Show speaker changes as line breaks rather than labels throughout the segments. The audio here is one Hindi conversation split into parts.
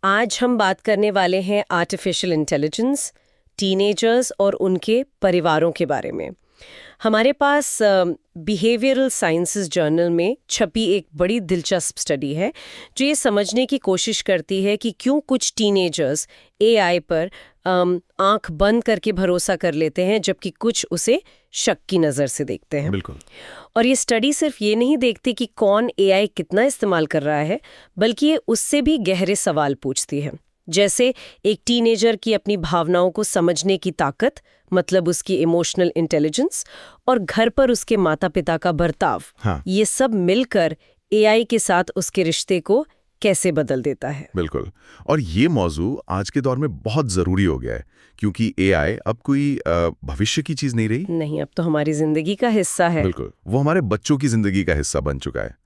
आज हम बात करने वाले हैं आर्टिफिशियल इंटेलिजेंस, टीनेजर्स और उनके परिवारों के बारे में। हमारे पास बिहेवियरल साइंसेस जर्नल में छपी एक बड़ी दिलचस्प स्टडी है जो ये समझने की कोशिश करती है कि क्यों कुछ टीनेजर्स एआई पर आंख बंद करके भरोसा कर लेते हैं जबकि कुछ उसे शक की नज़र से देखते हैं।
बिल्कुल।
और ये स्टडी सिर्फ ये नहीं देखती कि कौन एआई कितना इस्तेमाल कर रहा है, बल्कि ये उससे भी गहरे सवाल पूछती है, जैसे एक टीनेजर की अपनी भावनाओं को समझने की ताकत, मतलब उसकी इमोशनल इंटेलिजेंस, और घर पर उसके माता पिता का बर्ताव। ये सब मिलकर एआई के साथ उसके रिश्ते को कैसे बदल देता है।
बिल्कुल। और ये मौजू आज के दौर में बहुत जरूरी हो गया है क्योंकि एआई अब कोई भविष्य की चीज नहीं रही।
नहीं, अब तो हमारी जिंदगी का हिस्सा है।
बिल्कुल, वो हमारे बच्चों की जिंदगी का हिस्सा बन चुका है।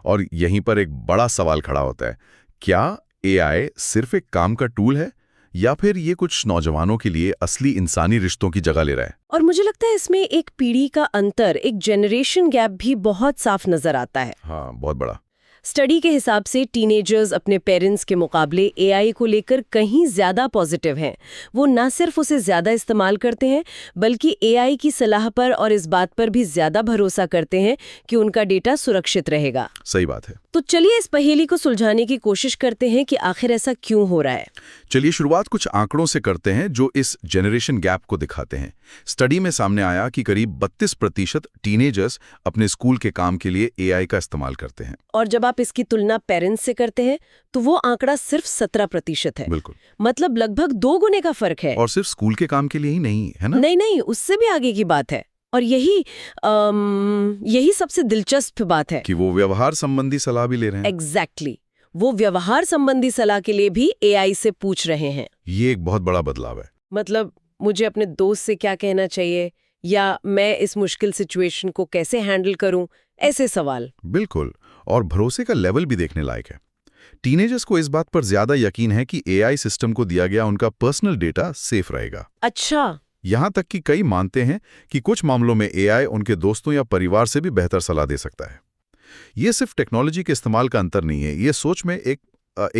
और यहीं पर एक बड़ा सवाल खड़ा होता है, क्या एआई सिर्फ एक काम का टूल है या फिर ये कुछ नौजवानों के लिए असली इंसानी रिश्तों की जगह ले रहा है?
और मुझे लगता है इसमें एक पीढ़ी का अंतर, एक जनरेशन गैप भी बहुत साफ नजर आता है।
हाँ, बहुत बड़ा।
स्टडी के हिसाब से टीनेजर्स अपने पेरेंट्स के मुकाबले एआई को लेकर कहीं ज्यादा पॉजिटिव हैं। वो न सिर्फ उसे ज्यादा इस्तेमाल करते हैं बल्कि एआई की सलाह पर और इस बात पर भी ज्यादा भरोसा करते हैं कि उनका डेटा सुरक्षित रहेगा।
सही बात है।
तो चलिए इस पहेली को सुलझाने की कोशिश करते हैं कि आखिर ऐसा क्यों हो रहा है।
चलिए शुरुआत कुछ आंकड़ों से करते हैं जो इस जनरेशन गैप को दिखाते हैं। स्टडी में सामने आया कि करीब 32% टीनेजर्स अपने स्कूल के काम के लिए एआई का इस्तेमाल करते हैं।
और जब आप इसकी तुलना पेरेंट्स से करते हैं तो वो आंकड़ा सिर्फ 17% है।
बिल्कुल।
मतलब लगभग 2 गुने का फर्क है।
और सिर्फ स्कूल के काम के लिए ही नहीं, है ना?
नहीं, उससे भी आगे की बात है। और यही सबसे दिलचस्प बात है
कि वो व्यवहार संबंधी सलाह भी ले रहे हैं।
एग्जैक्टली। वो व्यवहार संबंधी सलाह के लिए भी एआई से पूछ रहे हैं।
ये एक बहुत बड़ा बदलाव है।
मतलब मुझे अपने दोस्त से क्या कहना चाहिए, या मैं इस मुश्किल सिचुएशन को कैसे हैंडल करूं, ऐसे सवाल।
बिल्कुल। और भरोसे का लेवल भी देखने लायक है। टीनेजर्स को इस बात पर ज्यादा यकीन है कि एआई सिस्टम को दिया गया उनका पर्सनल डेटा सेफ रहेगा।
अच्छा।
यहां तक कि कई मानते हैं कि कुछ मामलों में एआई उनके दोस्तों या परिवार से भी बेहतर सलाह दे सकता है। ये सिर्फ टेक्नोलॉजी के इस्तेमाल का अंतर नहीं है, ये सोच में एक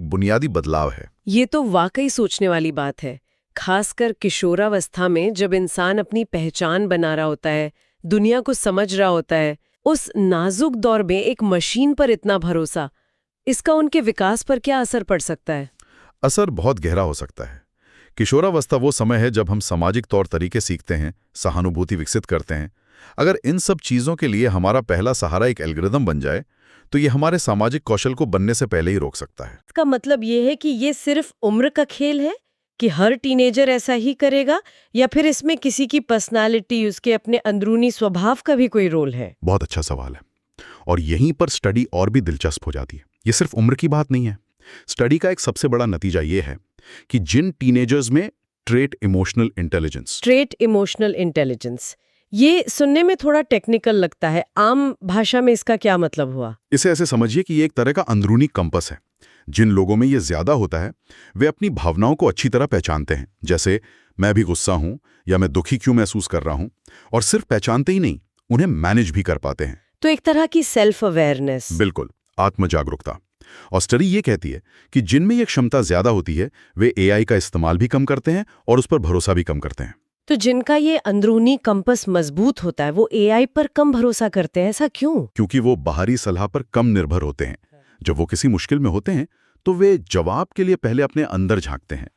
बुनियादी बदलाव है।
ये तो वाकई सोचने वाली बात है, खासकर किशोरावस्था में जब इंसान अपनी पहचान बना रहा होता है, दुनिया को समझ रहा होता है। उस नाजुक दौर में एक मशीन पर इतना भरोसा, इसका उनके विकास पर क्या असर पड़ सकता है?
असर बहुत गहरा हो सकता है। किशोरावस्था वो समय है जब हम सामाजिक तौर तरीके सीखते हैं, सहानुभूति विकसित करते हैं। अगर इन सब चीजों के लिए हमारा पहला सहारा एक एल्गोरिदम बन जाए तो ये हमारे सामाजिक कौशल को बनने से पहले ही रोक सकता है।
इसका मतलब ये है कि ये सिर्फ उम्र का खेल है कि हर टीनेजर ऐसा ही करेगा, या फिर इसमें किसी की पर्सनालिटी, उसके अपने अंदरूनी स्वभाव का भी कोई रोल है?
बहुत अच्छा सवाल है। और यहीं पर स्टडी और भी दिलचस्प हो जाती है। ये सिर्फ उम्र की बात नहीं है। स्टडी का एक सबसे बड़ा नतीजा ये है कि जिन टीनेजर्स में ट्रेट इमोशनल इंटेलिजेंस, ये सुनने में थोड़ा टेक्निकल लगता है, आम भाषा में इसका क्या मतलब हुआ? इसे ऐसे समझिए कि ये एक तरह का अंदरूनी कंपस है। जिन लोगों में ये ज्यादा होता है वे अपनी भावनाओं को अच्छी तरह पहचानते हैं, जैसे मैं भी गुस्सा हूं या मैं दुखी क्यों महसूस कर रहा हूं। और सिर्फ पहचानते ही नहीं, उन्हें मैनेज भी कर पाते हैं।
तो एक तरह की सेल्फ अवेयरनेस।
बिल्कुल, आत्म जागरूकता। और स्टडी ये कहती है कि जिनमें ये क्षमता ज्यादा होती है वे एआई का इस्तेमाल भी कम करते हैं और उस पर भरोसा भी कम करते हैं।
तो जिनका ये अंदरूनी कंपस मजबूत होता है वो एआई पर कम भरोसा करते हैं, ऐसा क्यों?
क्योंकि वो बाहरी सलाह पर कम निर्भर होते हैं। जब वो किसी मुश्किल में होते हैं तो वे जवाब के लिए पहले अपने अंदर झांकते हैं।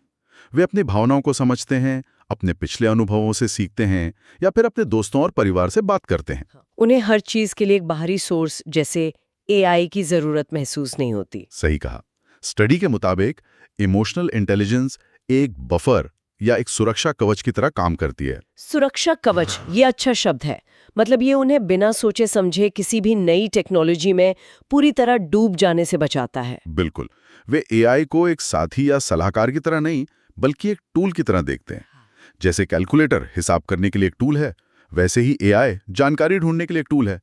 वे अपनी भावनाओं को समझते हैं, अपने पिछले अनुभवों से सीखते हैं या फिर अपने दोस्तों और परिवार से बात करते हैं।
उन्हें हर चीज के लिए एक बाहरी सोर्स जैसे एआई की जरूरत महसूस नहीं होती।
सही कहा। स्टडी के मुताबिक इमोशनल इंटेलिजेंस एक बफर या एक सुरक्षा कवच की तरह काम करती है।
सुरक्षा कवच, ये अच्छा शब्द है। मतलब ये उन्हें बिना सोचे समझे किसी भी नई टेक्नोलॉजी में पूरी तरह डूब जाने से बचाता है।
बिल्कुल। वे एआई को एक साथी या सलाहकार की तरह नहीं बल्कि एक टूल की तरह देखते हैं। जैसे कैलकुलेटर हिसाब करने के लिए एक टूल है, वैसे ही एआई जानकारी ढूंढने के लिए एक टूल है।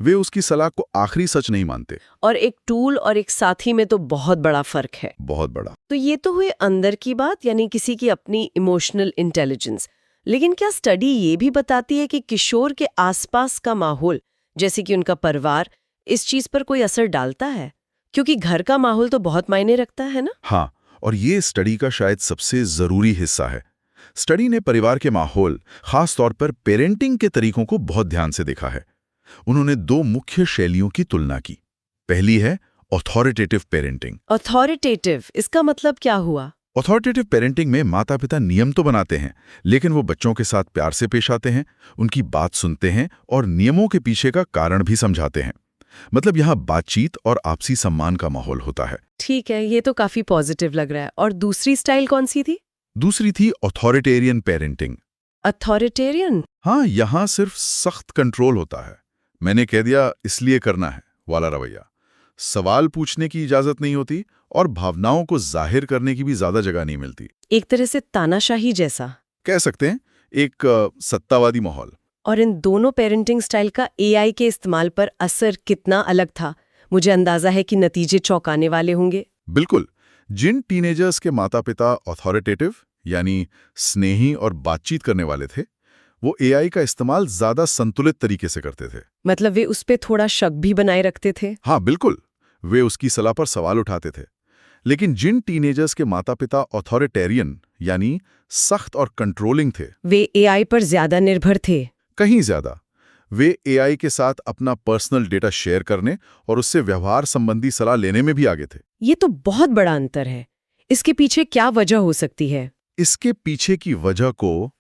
वे उसकी सलाह को आखिरी सच नहीं मानते।
और एक टूल और एक साथी में तो बहुत बड़ा फर्क है।
बहुत बड़ा।
तो ये तो हुई अंदर की बात, यानी किसी की अपनी इमोशनल इंटेलिजेंस। लेकिन क्या स्टडी ये भी बताती है कि किशोर के आसपास का माहौल, जैसे कि उनका परिवार, इस चीज पर कोई असर डालता है? क्योंकि घर का माहौल तो बहुत मायने रखता है ना।
हाँ, और ये स्टडी का शायद सबसे जरूरी हिस्सा है। स्टडी ने परिवार के माहौल, खास तौर पर पेरेंटिंग के तरीकों को बहुत ध्यान से देखा है। उन्होंने 2 मुख्य शैलियों की तुलना की। पहली है ऑथोरिटेटिव पेरेंटिंग।
ऑथोरिटेटिव, इसका मतलब क्या हुआ?
ऑथोरिटेटिव पेरेंटिंग में माता पिता नियम तो बनाते हैं, लेकिन वो बच्चों के साथ प्यार से पेश आते हैं, उनकी बात सुनते हैं और नियमों के पीछे का कारण भी समझाते हैं। मतलब यहाँ बातचीत और आपसी सम्मान का माहौल होता है।
ठीक है, ये तो काफी पॉजिटिव लग रहा है। और दूसरी स्टाइल कौन सी थी?
दूसरी थी ऑथोरिटेरियन पेरेंटिंग।
अथॉरिटेरियन?
हाँ, यहाँ सिर्फ सख्त कंट्रोल होता है। मैंने कह दिया इसलिए करना है वाला रवैया। सवाल पूछने की इजाजत नहीं होती और भावनाओं को जाहिर करने की भी ज्यादा जगह नहीं मिलती।
एक तरह से तानाशाही जैसा
कह सकते हैं, एक सत्तावादी माहौल।
और इन दोनों पेरेंटिंग स्टाइल का एआई के इस्तेमाल पर असर कितना अलग था? मुझे अंदाजा है कि नतीजे चौंकाने वाले होंगे।
बिल्कुल। जिन टीनेजर्स के माता पिता ऑथोरिटेटिव यानी स्नेही और बातचीत करने वाले थे, वो एआई का इस्तेमाल ज्यादा संतुलित तरीके से करते थे।
मतलब वे उस पे थोड़ा शक भी बनाए रखते थे?
हाँ बिल्कुल, वे उसकी सलाह पर सवाल उठाते थे। लेकिन जिन टीनेजर्स के माता पिता ऑथोरिटेरियन यानी सख्त और कंट्रोलिंग थे,
वे एआई पर ज्यादा निर्भर थे।
कहीं ज्यादा। वे एआई के साथ अपना पर्सनल डेटा शेयर करने और उससे व्यवहार संबंधी सलाह लेने में भी आगे थे।
ये तो बहुत बड़ा अंतर है। इसके पीछे क्या वजह हो सकती है?
इसके पीछे की वजह को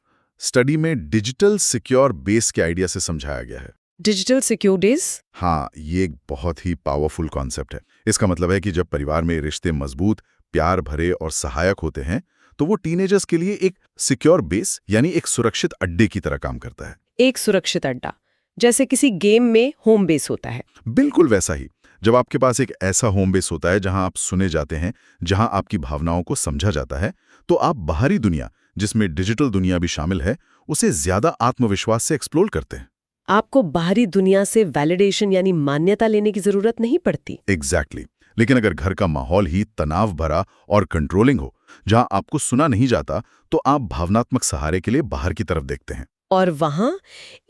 स्टडी में डिजिटल सिक्योर बेस के आइडिया से समझाया गया है।
Digital secure days?
हाँ, ये एक बहुत ही पावरफुल कॉन्सेप्ट है। इसका मतलब है कि जब परिवार में रिश्ते मजबूत, प्यार भरे और सहायक होते हैं, तो वो टीनेजर्स के लिए एक सिक्योर बेस यानी एक सुरक्षित अड्डे की तरह काम करता है।
एक सुरक्षित अड्डा, जैसे किसी गेम में होम बेस होता है।
बिल्कुल वैसा ही। जब आपके पास एक ऐसा होम बेस होता है जहां आप सुने जाते हैं, जहां आपकी भावनाओं को समझा जाता है, तो आप बाहरी दुनिया, जिसमें डिजिटल दुनिया भी शामिल है, उसे ज्यादा आत्मविश्वास से एक्सप्लोर करते हैं।
आपको बाहरी दुनिया से वैलिडेशन यानी मान्यता लेने की जरूरत नहीं पड़ती।
एग्जैक्टली। लेकिन अगर घर का माहौल ही तनाव भरा और कंट्रोलिंग हो, जहां आपको सुना नहीं जाता, तो आप भावनात्मक सहारे के लिए बाहर की तरफ देखते हैं।
और वहां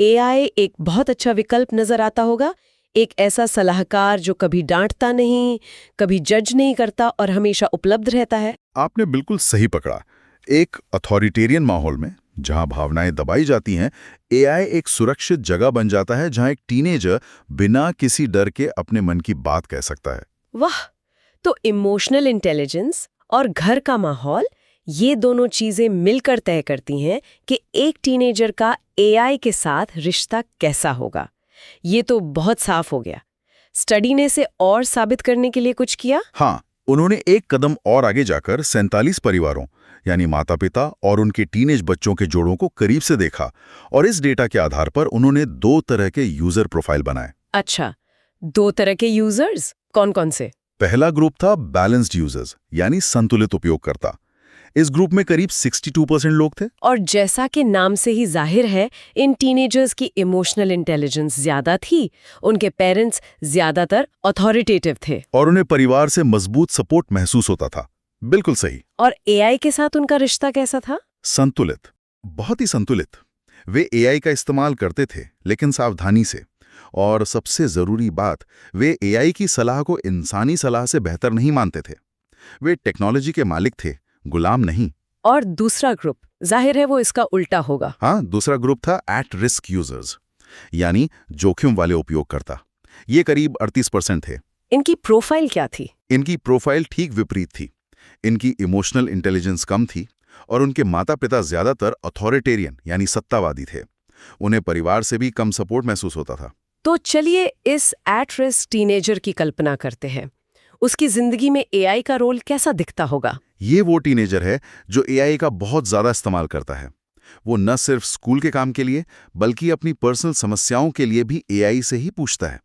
एआई एक बहुत अच्छा विकल्प नजर आता होगा। एक ऐसा सलाहकार जो कभी डांटता नहीं, कभी जज नहीं करता और हमेशा उपलब्ध रहता है।
आपने बिल्कुल सही पकड़ा। एक अथॉरिटेरियन माहौल में जहां भावनाएं दबाई जाती हैं, एआई एक सुरक्षित जगह बन जाता है जहां एक टीनेजर बिना किसी डर के अपने मन की बात कह सकता है।
वाह! तो इमोशनल इंटेलिजेंस और घर का माहौल, ये दोनों चीजें मिलकर तय करती हैं कि एक टीनेजर का एआई के साथ रिश्ता कैसा होगा। ये तो बहुत साफ हो गया। स्टडी ने इसे और साबित करने के लिए कुछ किया?
हाँ, उन्होंने एक कदम और आगे जाकर 47 परिवारों यानी माता पिता और उनके टीनेज बच्चों के जोड़ों को करीब से देखा और इस डेटा के आधार पर उन्होंने 2 तरह के यूजर प्रोफाइल बनाए।
अच्छा, 2 तरह के यूजर्स कौन कौन से?
पहला ग्रुप था बैलेंस्ड यूजर्स यानी संतुलित उपयोगकर्ता। इस ग्रुप में करीब 62% लोग थे।
और जैसा कि नाम से ही जाहिर है, इन टीनेजर्स की इमोशनल इंटेलिजेंस ज्यादा थी। उनके पेरेंट्स ज्यादातर अथॉरिटेटिव थे
और उन्हें परिवार से मजबूत सपोर्ट महसूस होता था। बिल्कुल सही।
और एआई के साथ उनका रिश्ता कैसा था?
संतुलित, बहुत ही संतुलित। वे एआई का इस्तेमाल करते थे, लेकिन सावधानी से। और सबसे जरूरी बात, वे एआई की सलाह को इंसानी सलाह से बेहतर नहीं मानते थे। वे टेक्नोलॉजी के मालिक थे, गुलाम नहीं।
और दूसरा ग्रुप, जाहिर है वो इसका उल्टा होगा।
हाँ, दूसरा ग्रुप था एट रिस्क यूजर्स यानी जोखिम वाले उपयोगकर्ता। ये करीब 38% थे।
इनकी प्रोफाइल क्या थी?
इनकी प्रोफाइल ठीक विपरीत थी। इनकी इमोशनल इंटेलिजेंस कम थी और उनके माता पिता ज्यादातर अथॉरिटेरियन यानी सत्तावादी थे। उन्हें परिवार से भी कम सपोर्ट महसूस होता था।
तो चलिए इस एट रिस्क टीनेजर की कल्पना करते हैं। उसकी जिंदगी में एआई का रोल कैसा दिखता होगा?
ये वो टीनेजर है जो एआई का बहुत ज्यादा इस्तेमाल करता है। वो न सिर्फ स्कूल के काम के लिए, बल्कि अपनी पर्सनल समस्याओं के लिए भी एआई से ही पूछता है।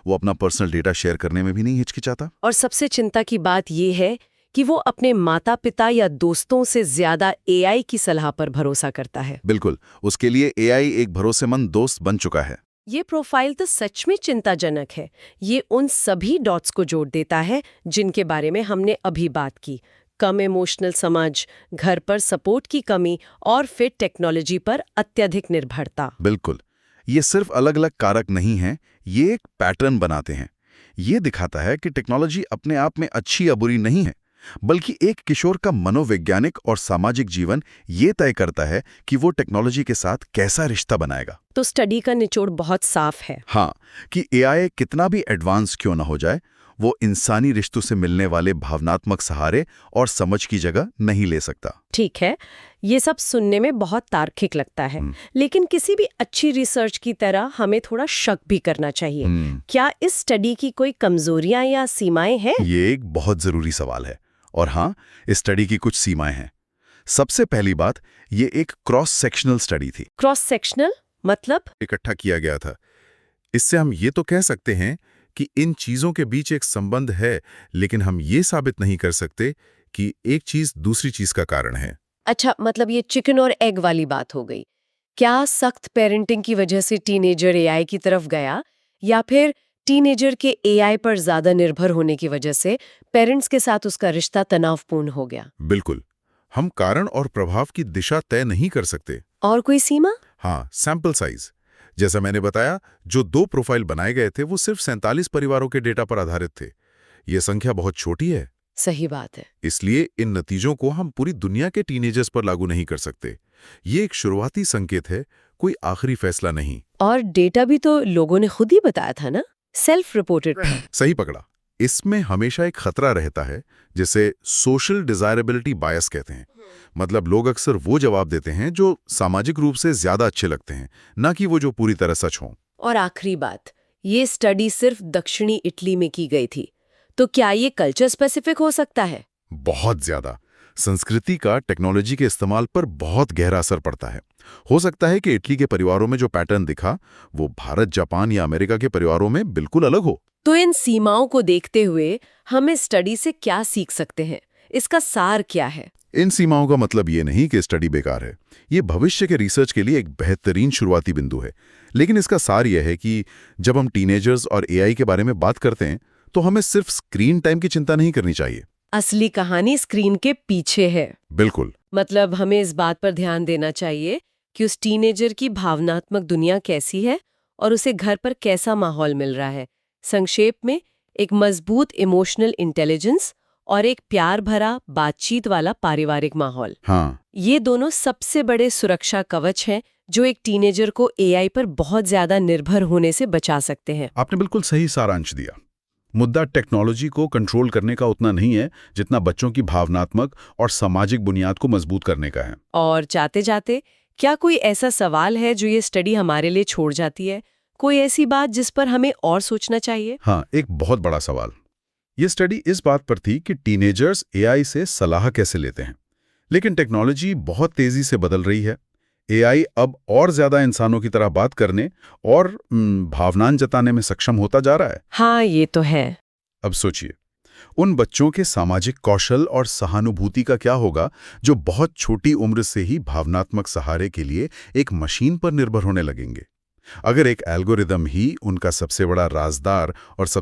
वो अपना पर्सनल डेटा शेयर करने में भी नहीं हिचकिचाता।
और सबसे चिंता की बात यह है कि वो अपने माता पिता या दोस्तों से ज्यादा एआई की सलाह पर भरोसा करता है।
बिल्कुल, उसके लिए एआई एक भरोसेमंद दोस्त बन चुका है।
ये प्रोफाइल तो सच में चिंताजनक है। ये उन सभी डॉट्स को जोड़ देता है जिनके बारे में हमने अभी बात की। कम इमोशनल समझ, घर पर सपोर्ट की कमी और फिर टेक्नोलॉजी पर अत्यधिक निर्भरता।
बिल्कुल, ये सिर्फ अलग अलग कारक नहीं हैं, ये एक पैटर्न बनाते हैं। ये दिखाता है कि टेक्नोलॉजी अपने आप में अच्छी या बुरी नहीं है, बल्कि एक किशोर का मनोवैज्ञानिक और सामाजिक जीवन ये तय करता है कि वो टेक्नोलॉजी के साथ कैसा रिश्ता बनाएगा।
तो स्टडी का निचोड़ बहुत साफ है।
हाँ, कि एआई कितना भी एडवांस क्यों ना हो जाए, वो इंसानी रिश्तों से मिलने वाले भावनात्मक सहारे और समझ की जगह नहीं ले सकता।
ठीक है, ये सब सुनने में बहुत तार्किक लगता है, लेकिन किसी भी अच्छी रिसर्च की तरह हमें थोड़ा शक भी करना चाहिए। क्या इस स्टडी की कोई कमजोरियां या सीमाएं हैं?
ये एक बहुत जरूरी सवाल है। और हाँ, इस स्टडी की कुछ सीमाएं हैं। सबसे पहली बात, ये एक क्रॉस सेक्शनल स्टडी थी।
क्रॉस सेक्शनल मतलब?
इकट्ठा किया गया था। इससे हम ये तो कह सकते हैं कि इन चीजों के बीच एक संबंध है, लेकिन हम ये साबित नहीं कर सकते कि एक चीज दूसरी चीज का कारण है।
अच्छा, मतलब ये चिकन और एग वाली बात हो गई। क्या सख्त पेरेंटिंग की वजह से टीनेजर एआई की तरफ गया, या फिर टीनेजर के एआई पर ज्यादा निर्भर होने की वजह से पेरेंट्स के साथ उसका रिश्ता तनावपूर्ण हो गया?
बिल्कुल, हम कारण और प्रभाव की दिशा तय नहीं कर सकते।
और कोई सीमा?
हाँ, सैंपल साइज। जैसा मैंने बताया, जो 2 प्रोफाइल बनाए गए थे वो सिर्फ 47 परिवारों के डेटा पर आधारित थे। ये संख्या बहुत छोटी है।
सही बात है।
इसलिए इन नतीजों को हम पूरी दुनिया के टीनेजर्स पर लागू नहीं कर सकते। ये एक शुरुआती संकेत है, कोई आखिरी फैसला नहीं।
और डेटा भी तो लोगों ने खुद ही बताया था ना, सेल्फ रिपोर्टेड।
सही पकड़ा। इसमें हमेशा एक खतरा रहता है, जिसे सोशल डिजायरेबिलिटी बायस कहते हैं। मतलब लोग अक्सर वो जवाब देते हैं जो सामाजिक रूप से ज्यादा अच्छे लगते हैं, ना कि वो जो पूरी तरह सच हों।
और आखिरी बात, ये स्टडी सिर्फ दक्षिणी इटली में की गई थी, तो क्या ये कल्चर स्पेसिफिक हो सकता है?
बहुत ज्यादा। संस्कृति का टेक्नोलॉजी के इस्तेमाल पर बहुत गहरा असर पड़ता है। हो सकता है कि इटली के परिवारों में जो पैटर्न दिखा, वो भारत, जापान या अमेरिका के परिवारों में बिल्कुल अलग हो।
तो इन सीमाओं को देखते हुए हम इस स्टडी से क्या सीख सकते हैं? इसका सार क्या है?
इन सीमाओं का मतलब ये नहीं कि स्टडी बेकार है। ये भविष्य के रिसर्च के लिए एक बेहतरीन शुरुआती बिंदु है। लेकिन इसका सार यह है कि जब हम टीनेजर्स और एआई के बारे में बात करते हैं, तो हमें सिर्फ स्क्रीन टाइम की चिंता नहीं करनी चाहिए।
असली कहानी स्क्रीन के पीछे है।
बिल्कुल।
मतलब हमें इस बात पर ध्यान देना चाहिए कि उस टीनेजर की भावनात्मक दुनिया कैसी है और उसे घर पर कैसा माहौल मिल रहा है। संक्षेप में, एक मजबूत इमोशनल इंटेलिजेंस और एक प्यार भरा बातचीत वाला पारिवारिक माहौल।
हाँ,
ये दोनों सबसे बड़े सुरक्षा कवच हैं जो एक टीनेजर को एआई पर बहुत ज्यादा निर्भर होने से बचा सकते हैं।
आपने बिल्कुल सही सारांश दिया। मुद्दा टेक्नोलॉजी को कंट्रोल करने का उतना नहीं है जितना बच्चों की भावनात्मक और सामाजिक बुनियाद को मजबूत करने का है।
और जाते जाते, क्या कोई ऐसा सवाल है जो ये स्टडी हमारे लिए छोड़ जाती है? कोई ऐसी बात जिस पर हमें और सोचना चाहिए?
हाँ, एक बहुत बड़ा सवाल। ये स्टडी इस बात पर थी कि टीनेजर्स एआई से सलाह कैसे लेते हैं। लेकिन टेक्नोलॉजी बहुत तेजी से बदल रही है। एआई अब और ज्यादा इंसानों की तरह बात करने और भावनाएं जताने में सक्षम होता जा रहा है।
हाँ, ये तो है।
अब सोचिए, उन बच्चों के सामाजिक कौशल और सहानुभूति का क्या होगा जो बहुत छोटी उम्र से ही भावनात्मक सहारे के लिए एक मशीन पर निर्भर होने लगेंगे। अगर एक एल्गोरिदम ही उनका सबसे बड़ा राजदार और